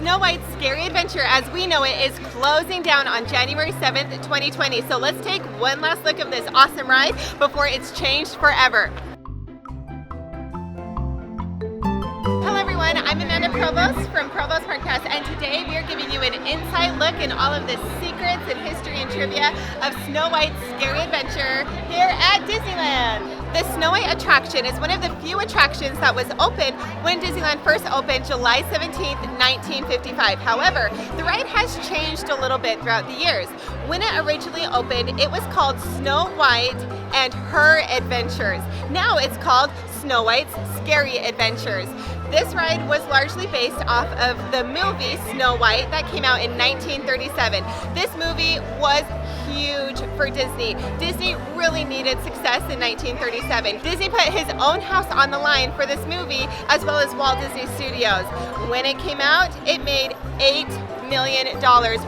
Snow White's Scary Adventure as we know it is closing down on January 7th, 2020. So let's take one last look of this awesome ride before it's changed forever. Hello everyone, I'm Amanda Provost from Provost Podcast, and today we are giving you an inside look in all of the secrets and history and trivia of Snow White's Scary Adventure here at Disneyland. The Snow White attraction is one of the few attractions that was open when Disneyland first opened July 17th, 1955. However, the ride has changed a little bit throughout the years. When it originally opened, it was called Snow White and Her Adventures. Now it's called Snow White's Scary Adventures. This ride was largely based off of the movie Snow White that came out in 1937. This movie was huge for Disney. Disney really needed success in 1937. Disney put his own house on the line for this movie, as well as Walt Disney Studios. When it came out, it made $8 million,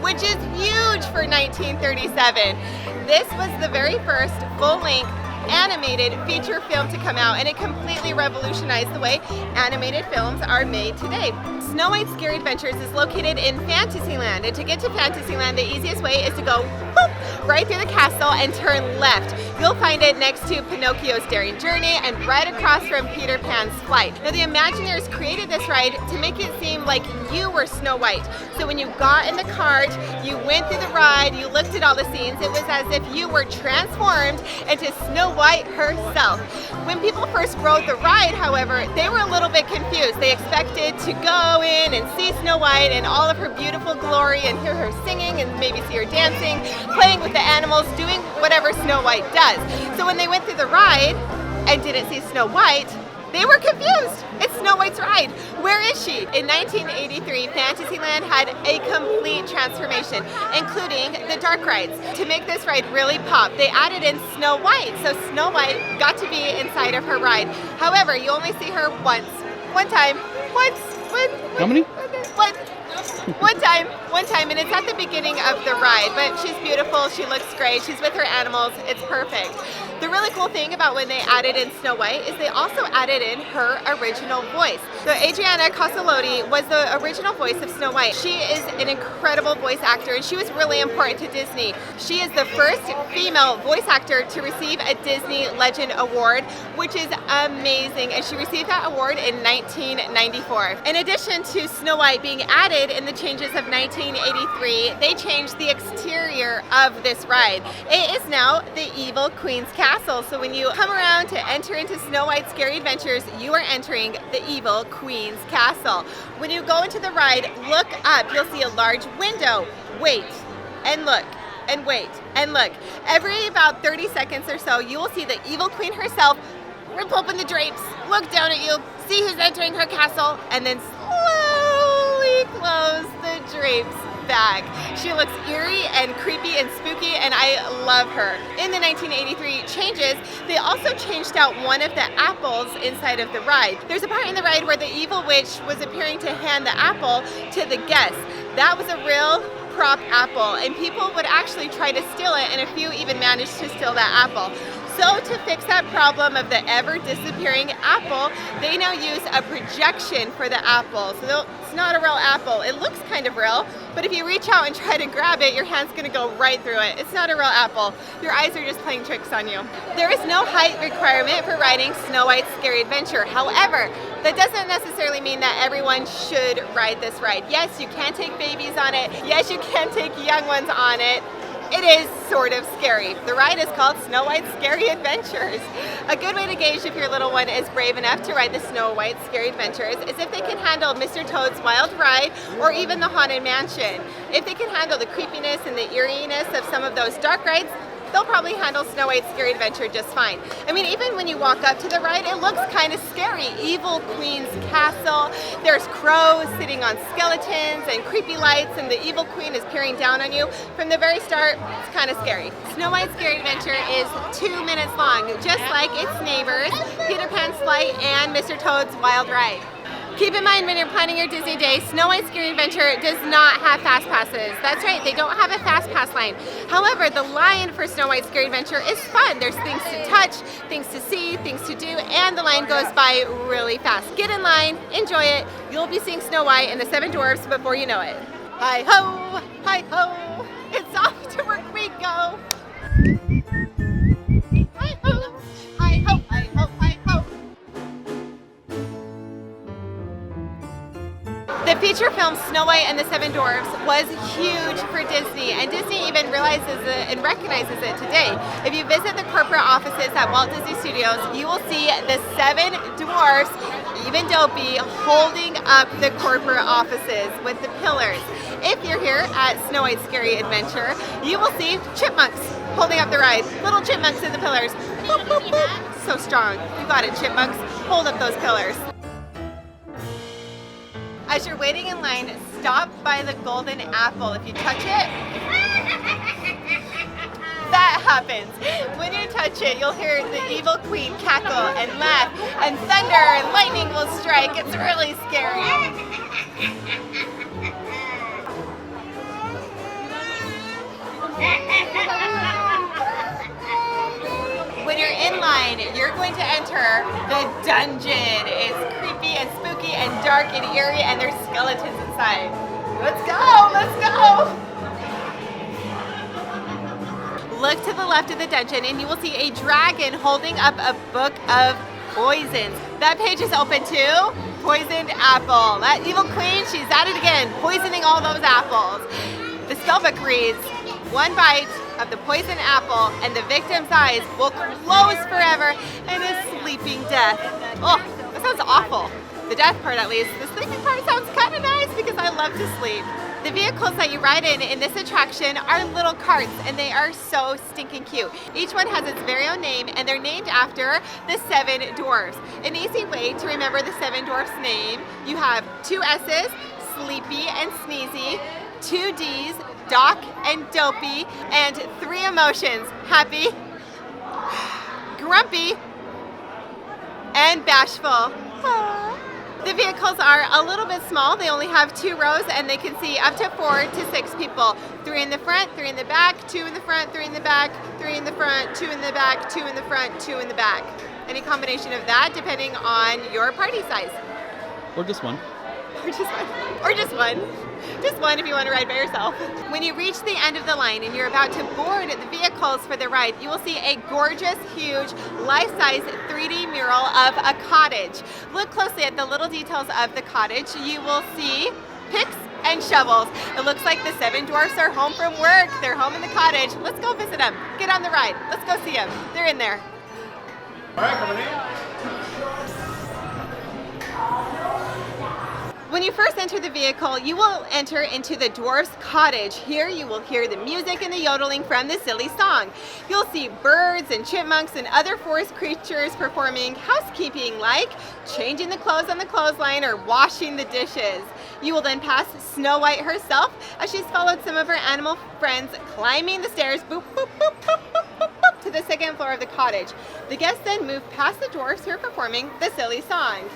which is huge for 1937. This was the very first full-length animated feature film to come out, and it completely revolutionized the way animated films are made today. Snow White's Scary Adventures is located in Fantasyland, and to get to Fantasyland, the easiest way is to go whoop, right through the castle and turn left. You'll find it next to Pinocchio's Daring Journey and right across from Peter Pan's Flight. Now, the Imagineers created this ride to make it seem like you were Snow White. So when you got in the cart, you went through the ride, you looked at all the scenes, it was as if you were transformed into Snow White herself. When people first rode the ride, however, they were a little bit confused. They expected to go in and see Snow White and all of her beautiful glory and hear her singing and maybe see her dancing, playing with the animals, doing whatever Snow White does. So when they went through the ride and didn't see Snow White, they were confused. It's Snow White's ride. Where is she? In 1983, Fantasyland had a complete transformation, including the dark rides. To make this ride really pop, they added in Snow White, so Snow White got to be inside of her ride. However, you only see her once. One time, How many? One time, and it's at the beginning of the ride, but she's beautiful, she looks great, she's with her animals, it's perfect. The really cool thing about when they added in Snow White is they also added in her original voice. So Adriana Casaloti was the original voice of Snow White. She is an incredible voice actor, and she was really important to Disney. She is the first female voice actor to receive a Disney Legend Award, which is amazing, and she received that award in 1994. In addition to Snow White being added in the changes of 1983, they changed the exterior of this ride. It is now the Evil Queen's Castle. So when you come around to enter into Snow White's Scary Adventures, you are entering the Evil Queen's Castle. When you go into the ride, look up. You'll see a large window. Wait and look. And wait and look. Every about 30 seconds or so, you will see the Evil Queen herself rip open the drapes, look down at you, see who's entering her castle, and then slowly close the drapes back. She looks eerie and creepy and spooky, and I love her. In the 1983 changes, they also changed out one of the apples inside of the ride. There's a part in the ride where the evil witch was appearing to hand the apple to the guests. That was a real prop apple, and people would actually try to steal it, and a few even managed to steal that apple. So to fix that problem of the ever disappearing apple, they now use a projection for the apple. So it's not a real apple. It looks kind of real, but if you reach out and try to grab it, your hand's gonna go right through it. It's not a real apple. Your eyes are just playing tricks on you. There is no height requirement for riding Snow White's Scary Adventure. However, that doesn't necessarily mean that everyone should ride this ride. Yes, you can take babies on it. Yes, you can take young ones on it. It is sort of scary. The ride is called Snow White's Scary Adventures. A good way to gauge if your little one is brave enough to ride the Snow White's Scary Adventures is if they can handle Mr. Toad's Wild Ride or even the Haunted Mansion. If they can handle the creepiness and the eeriness of some of those dark rides, they'll probably handle Snow White's Scary Adventure just fine. I mean, even when you walk up to the ride, it looks kind of scary. Evil Queen's Castle, there's crows sitting on skeletons and creepy lights, and the evil queen is peering down on you. From the very start, it's kind of scary. Snow White's Scary Adventure is 2 minutes long, just like its neighbors, Peter Pan's Flight and Mr. Toad's Wild Ride. Keep in mind when you're planning your Disney day, Snow White Scary Adventure does not have fast passes. That's right, they don't have a fast pass line. However, the line for Snow White Scary Adventure is fun. There's things to touch, things to see, things to do, and the line goes by really fast. Get in line, enjoy it. You'll be seeing Snow White and the Seven Dwarfs before you know it. Hi ho, it's off to work we go. Hi ho, hi ho, hi ho, hi ho. The feature film Snow White and the Seven Dwarfs was huge for Disney, and Disney even realizes it and recognizes it today. If you visit the corporate offices at Walt Disney Studios, you will see the Seven Dwarfs, even Dopey, holding up the corporate offices with the pillars. If you're here at Snow White Scary Adventure, you will see chipmunks holding up the ride. Little chipmunks in the pillars. Boop, boop, boop. So strong. You got it, chipmunks. Hold up those pillars. As you're waiting in line, stop by the golden apple. If you touch it, that happens. When you touch it, you'll hear the evil queen cackle and laugh, and thunder and lightning will strike. It's really scary. When you're in line, you're going to enter the dungeon. It's creepy and spooky and dark and eerie, and there's skeletons inside. Let's go, let's go. Look to the left of the dungeon and you will see a dragon holding up a book of poisons. That page is open to poisoned apple. That evil queen, she's at it again, poisoning all those apples. The spellbook reads, one bite of the poison apple and the victim's eyes will close forever and a sleeping death. Oh, that sounds awful. The death part at least. The sleeping part sounds kind of nice because I love to sleep. The vehicles that you ride in this attraction are little carts, and they are so stinking cute. Each one has its very own name, and they're named after the Seven Dwarfs. An easy way to remember the Seven Dwarfs' name, you have 2 S's, Sleepy and Sneezy, 2 D's, Doc and Dopey, and 3 emotions, happy, grumpy, and bashful. Aww. The vehicles are a little bit small. They only have 2 rows and they can see up to 4 to 6 people. 3 in the front, 3 in the back, 2 in the front, 3 in the back, 3 in the front, 2 in the back, 2 in the front, 2 in the back. Any combination of that depending on your party size. Or just one. Or just one. Or just one. Just one if you want to ride by yourself. When you reach the end of the line and you're about to board the vehicles for the ride, you will see a gorgeous, huge, life-size 3D mural of a cottage. Look closely at the little details of the cottage. You will see picks and shovels. It looks like the Seven Dwarfs are home from work. They're home in the cottage. Let's go visit them. Get on the ride. Let's go see them. They're in there. All right, coming in. When you first enter the vehicle, you will enter into the dwarf's cottage. Here you will hear the music and the yodeling from the silly song. You'll see birds and chipmunks and other forest creatures performing housekeeping like changing the clothes on the clothesline or washing the dishes. You will then pass Snow White herself as she's followed some of her animal friends climbing the stairs, boop, boop, boop, boop, boop, boop, boop, to the 2nd floor of the cottage. The guests then move past the dwarfs who are performing the silly songs.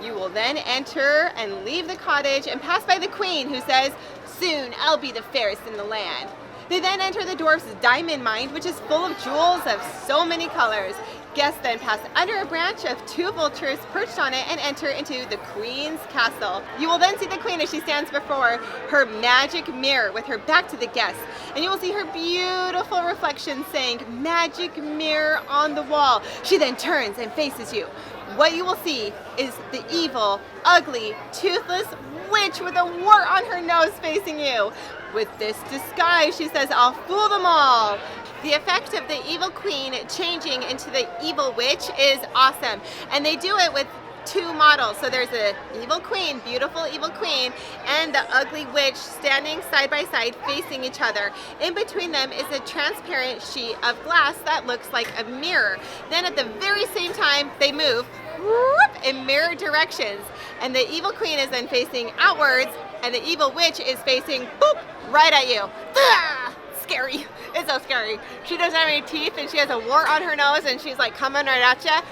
You will then enter and leave the cottage and pass by the queen who says, "Soon I'll be the fairest in the land." They then enter the dwarf's diamond mine, which is full of jewels of so many colors. Guests then pass under a branch of 2 vultures perched on it and enter into the queen's castle. You will then see the queen as she stands before her magic mirror with her back to the guests. And you will see her beautiful reflection saying, "Magic mirror on the wall." She then turns and faces you. What you will see is the evil, ugly, toothless witch with a wart on her nose facing you. With this disguise, she says, "I'll fool them all." The effect of the evil queen changing into the evil witch is awesome. And they do it with 2 models. So there's the evil queen, beautiful evil queen, and the ugly witch standing side by side facing each other. In between them is a transparent sheet of glass that looks like a mirror. Then at the very same time, they move in mirror directions. And the evil queen is then facing outwards, and the evil witch is facing right at you. scary. It's so scary. She doesn't have any teeth and she has a wart on her nose and she's like coming right at ya.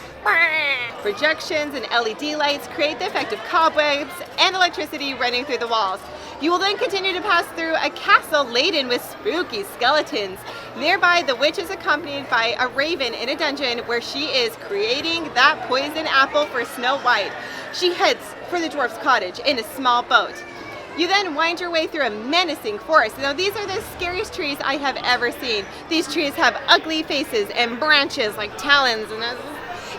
Projections and LED lights create the effect of cobwebs and electricity running through the walls. You will then continue to pass through a castle laden with spooky skeletons. Nearby, the witch is accompanied by a raven in a dungeon where she is creating that poison apple for Snow White. She heads for the dwarf's cottage in a small boat. You then wind your way through a menacing forest. Now these are the scariest trees I have ever seen. These trees have ugly faces and branches like talons, and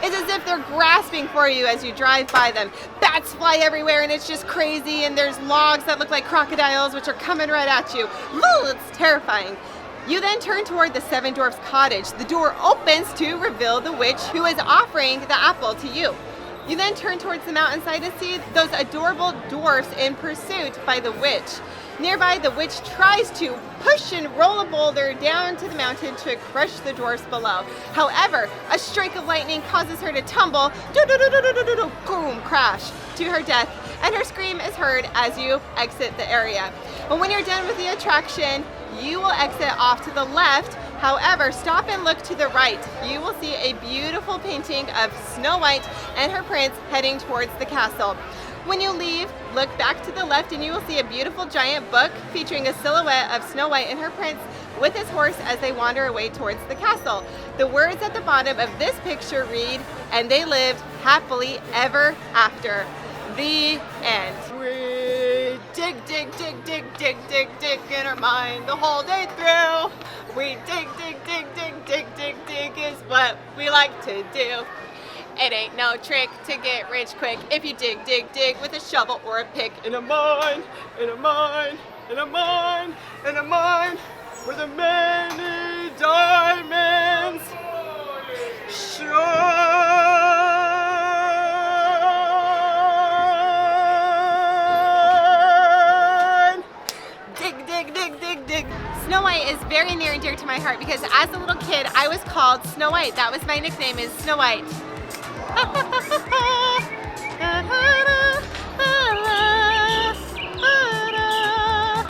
it's as if they're grasping for you as you drive by them. Bats fly everywhere and it's just crazy, and there's logs that look like crocodiles which are coming right at you. Ooh, it's terrifying. You then turn toward the Seven Dwarfs cottage. The door opens to reveal the witch who is offering the apple to you. You then turn towards the mountainside to see those adorable dwarfs in pursuit by the witch. Nearby, the witch tries to push and roll a boulder down to the mountain to crush the dwarfs below. However, a strike of lightning causes her to tumble, boom, crash to her death, and her scream is heard as you exit the area. But when you're done with the attraction, you will exit off to the left. However, stop and look to the right. You will see a beautiful painting of Snow White and her prince heading towards the castle. When you leave, look back to the left and you will see a beautiful giant book featuring a silhouette of Snow White and her prince with his horse as they wander away towards the castle. The words at the bottom of this picture read, "And they lived happily ever after." The end. We dig in our mind the whole day through. We dig is what we like to do. It ain't no trick to get rich quick if you dig with a shovel or a pick in a mine, where the many diamonds shine. Dig. Snow White is very near and dear to my heart because as a little kid, I was called Snow White. That was my nickname, is Snow White.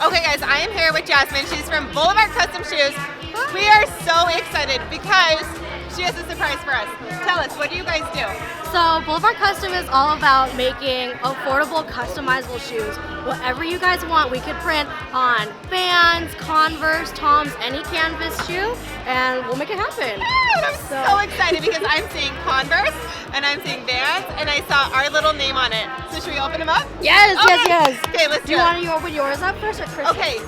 Okay guys, I am here with Jasmine. She's from Boulevard Custom Shoes. We are so excited because she has a surprise for us. Tell us, what do you guys do? So Boulevard Custom is all about making affordable, customizable shoes. Whatever you guys want, we could print on Vans, Converse, Toms, any canvas shoe, and we'll make it happen. And I'm so excited because I'm seeing Converse and I'm seeing Vans and I saw our little name on it. So should we open them up? Yes. Okay, let's do you it. want to open yours up first or Chris? Okay,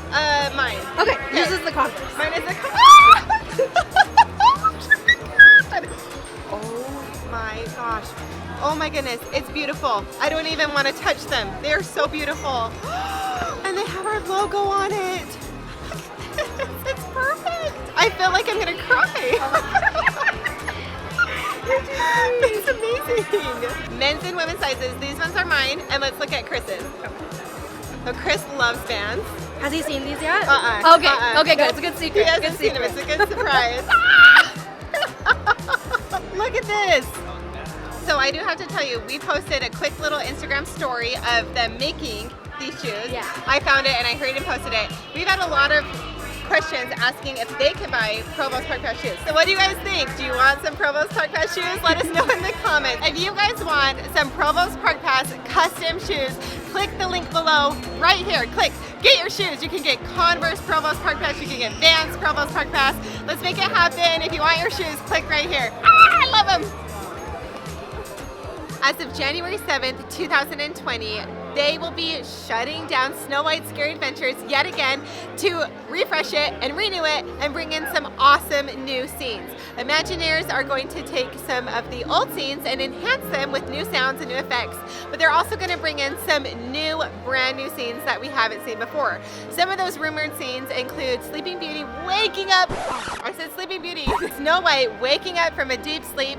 mine. Okay, yours is the Converse. Mine is the Oh my gosh. Oh my goodness, it's beautiful. I don't even want to touch them. They are so beautiful. And they have our logo on it. It's perfect. I feel like I'm gonna cry. It's amazing. Men's and women's sizes. These ones are mine, and let's look at Chris's. So Chris loves Vans. Has he seen these yet? Okay, good. It's a good secret. He hasn't seen them. It's a good surprise. Look at this. So I do have to tell you, we posted a quick little Instagram story of them making these shoes. Yeah. I found it and I hurried and posted it. We've had a lot of questions asking if they can buy Provost Park Pass shoes. So what do you guys think? Do you want some Provost Park Pass shoes? Let us know in the comments. If you guys want some Provost Park Pass custom shoes, click the link below right here. Click, get your shoes. You can get Converse Provost Park Pass. You can get Vans Provost Park Pass. Let's make it happen. If you want your shoes, click right here. I love them. As of January 7th, 2020, they will be shutting down Snow White Scary Adventures yet again to refresh it and renew it and bring in some awesome new scenes. Imagineers are going to take some of the old scenes and enhance them with new sounds and new effects, but they're also going to bring in some new, brand new scenes that we haven't seen before. Some of those rumored scenes include Sleeping Beauty waking up, I said Sleeping Beauty, Snow White waking up from a deep sleep,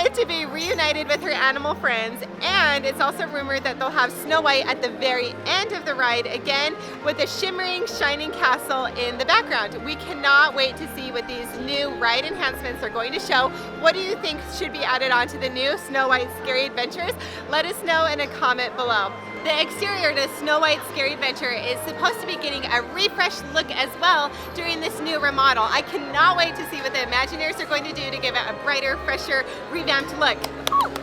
excited to be reunited with her animal friends, and it's also rumored that they'll have Snow White at the very end of the ride again with a shimmering, shining castle in the background. We cannot wait to see what these new ride enhancements are going to show. What do you think should be added onto the new Snow White Scary Adventures? Let us know in a comment below. The exterior to Snow White Scary Adventure is supposed to be getting a refreshed look as well during this new remodel. I cannot wait to see what the Imagineers are going to do to give it a brighter, fresher, revamped look.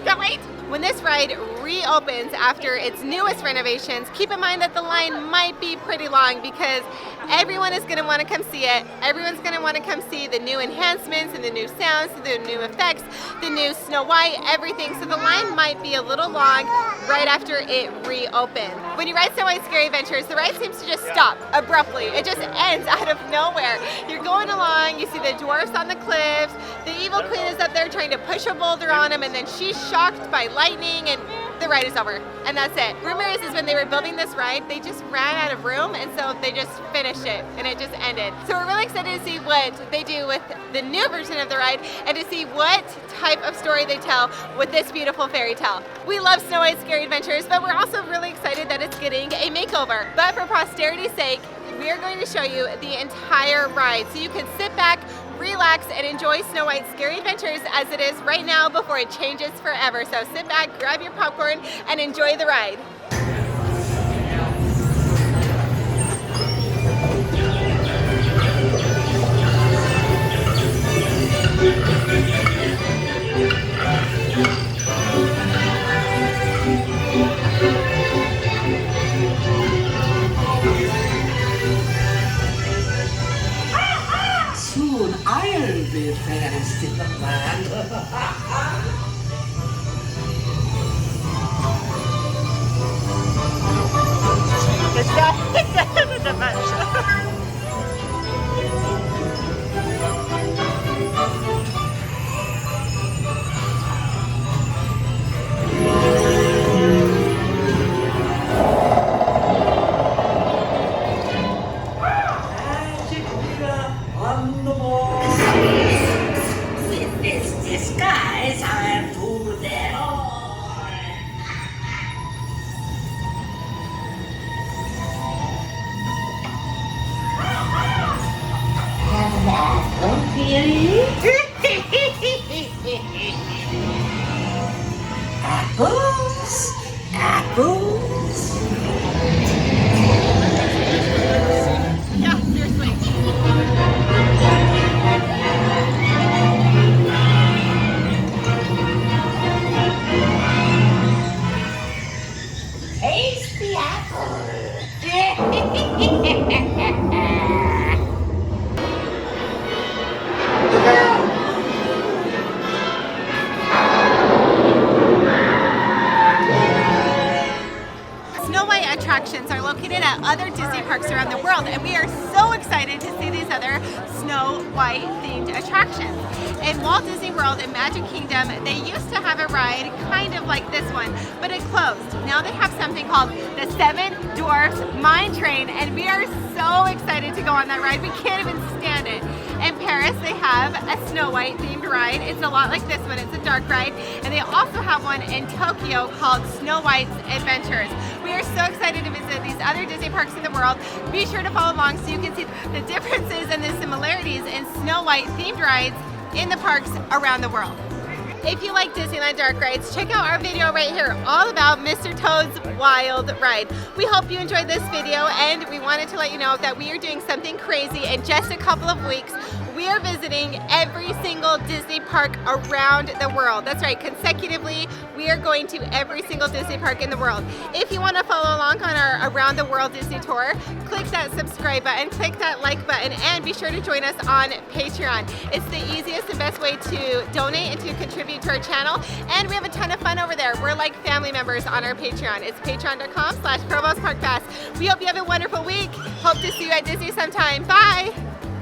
Can't wait! When this ride reopens after its newest renovations, keep in mind that the line might be pretty long because everyone is going to want to come see it. Everyone's going to want to come see the new enhancements and the new sounds, the new effects, the new Snow White, everything. So the line might be a little long right after it reopens. When you ride Snow White Scary Adventures, the ride seems to just stop abruptly. It just ends out of nowhere. You're going along, you see the dwarfs on the cliffs, the evil queen is up there trying to push a boulder on him, and then she's shocked by lightning, and the ride is over, and that's it. Rumor is when they were building this ride, they just ran out of room, and so they just finished it, and it just ended. So we're really excited to see what they do with the new version of the ride, and to see what type of story they tell with this beautiful fairy tale. We love Snow White Scary Adventures, but we're also really excited that it's getting a makeover. But for posterity's sake, we are going to show you the entire ride, so you can sit back, relax, and enjoy Snow White Scary Adventures as it is right now before it changes forever. So sit back, grab your popcorn, and enjoy the ride. Soon I'll be fairest in the land. Magic mirror on the wall. With this disguise, I'll fool them all. And that won't be apples, apples. Yeah, seriously. Taste the apple. Snow White attractions are located at other Disney parks around the world, and we are so excited to see these other Snow White themed attractions. In Walt Disney World in Magic Kingdom, they used to have a ride kind of like this one, but it closed. Now they have something called the Seven Dwarfs Mine Train, and we are so excited to go on that ride. We can't even stand it. In Paris, they have a Snow White themed ride. It's a lot like this one. It's a dark ride. And they also have one in Tokyo called Snow White's Adventures. We are so excited to visit these other Disney parks in the world. Be sure to follow along so you can see the differences and the similarities in Snow White themed rides in the parks around the world. If you like Disneyland dark rides, check out our video right here all about Mr. Toad's Wild Ride. We hope you enjoyed this video, and we wanted to let you know that we are doing something crazy in just a couple of weeks. We are visiting every single Disney park around the world. That's right, consecutively, we are going to every single Disney park in the world. If you want to follow along on our Around the World Disney tour, click that subscribe button, click that like button, and be sure to join us on Patreon. It's the easiest and best way to donate and to contribute to our channel, and we have a ton of fun over there. We're like family members on our Patreon. It's patreon.com/ProvostParkPass. We hope you have a wonderful week. Hope to see you at Disney sometime. Bye!